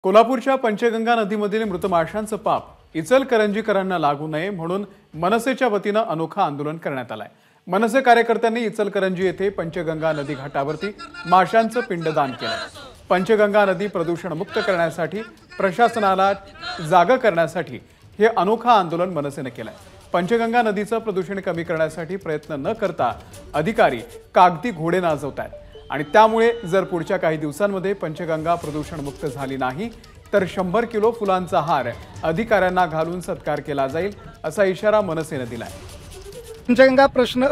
कोल्हापूरच्या पंचगंगा नदीमधील मृत माशांचं पाप इचलकरंजीकरांना लागू नये म्हणून मनसेच्या वतीनं अनोखं आंदोलन करण्यात आलंय। मनसे कार्यकर्त्यांनी इचलकरंजी येथे पंचगंगा नदी घाटावरती माशांचं पिंडदान केलं। पंचगंगा नदी प्रदूषणमुक्त करण्यासाठी प्रशासनाला जागा करण्यासाठी हे अनोखं आंदोलन मनसेने केलंय। पंचगंगा नदीचं प्रदूषण कमी करण्यासाठी प्रयत्न न करता अधिकारी कागदी घोडे नाचवतात आणि त्यामुळे जर पुढच्या काही दिवसांमध्ये पंचगंगा प्रदूषणमुक्त झाली नाही तर 100 किलो फुलांचा हार अधिकाऱ्यांना घालून सत्कार केला जाईल असा इशारा मनसेने दिलाय। पंचगंगा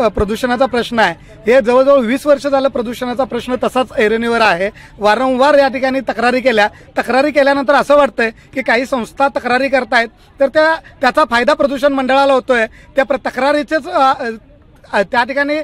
प्रदूषणाचा प्रश्न आहे। हे जवळजवळ 20 वर्ष झालं प्रदूषणाचा प्रश्न तसाच ऐरणीवर आहे। वारंवार या ठिकाणी तक्रारी केल्यानंतर असं वाटतंय की काही संस्था तक्रारी करतायत तर त्याचा फायदा प्रदूषण मंडळाला होतोय। त्या तक्रारीचेच त्या ठिकाणी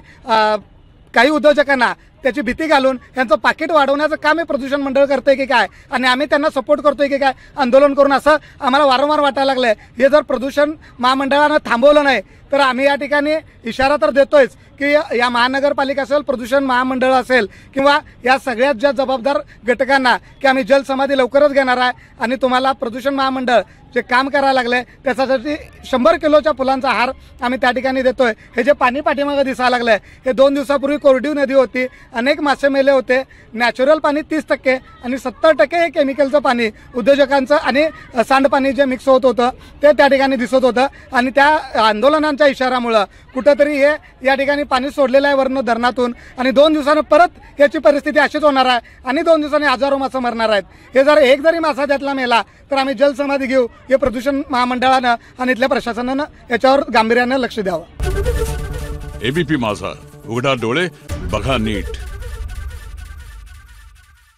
काही उद्योजकांना त्याची भीती घालून यांचं पाकिट वाढवण्याचं काम हे प्रदूषण मंडळ करतंय की काय आणि आम्ही त्यांना सपोर्ट करतोय की काय आंदोलन करून असं आम्हाला वारंवार वाटायला लागलंय। हे जर प्रदूषण महामंडळानं थांबवलं नाही तर आम्ही या ठिकाणी इशारा तर देतोयच की या महानगरपालिका असेल, प्रदूषण महामंडळ असेल किंवा या सगळ्यात ज्या जबाबदार घटकांना की आम्ही जलसमाधी लवकरच घेणार आहे आणि तुम्हाला प्रदूषण महामंडळ जे काम करायला लागले त्याच्यासाठी 100 किलोच्या फुलांचा हार आम्ही त्या ठिकाणी देतोय। हे जे पाणी पाठीमागे दिसायला लागलंय हे 2 दिवसापूर्वी कोरडी नदी होती, अनेक मासे मेले होते। नॅचरल पाणी 30% आणि 70% हे केमिकलचं पाणी उद्योजकांचं आणि सांडपाणी जे मिक्स होत होतं ते त्या ठिकाणी दिसत होतं आणि त्या आंदोलनांच्या इशारामुळे कुठेतरी हे या ठिकाणी पाणी सोडलेलं आहे वर्ण धरणातून आणि 2 दिवसांनी परत याची परिस्थिती अशीच होणार आहे आणि 2 दिवसांनी हजारो मासे मरणार आहेत। हे जर एक जरी मासा त्यातला मेला तर आम्ही जलसमाधी घेऊ। हे प्रदूषण महामंडळानं आणि इथल्या प्रशासनानं याच्यावर गांभीर्यानं लक्ष द्यावं। एबीपी माझा, उघडा डोळे बघा नीट।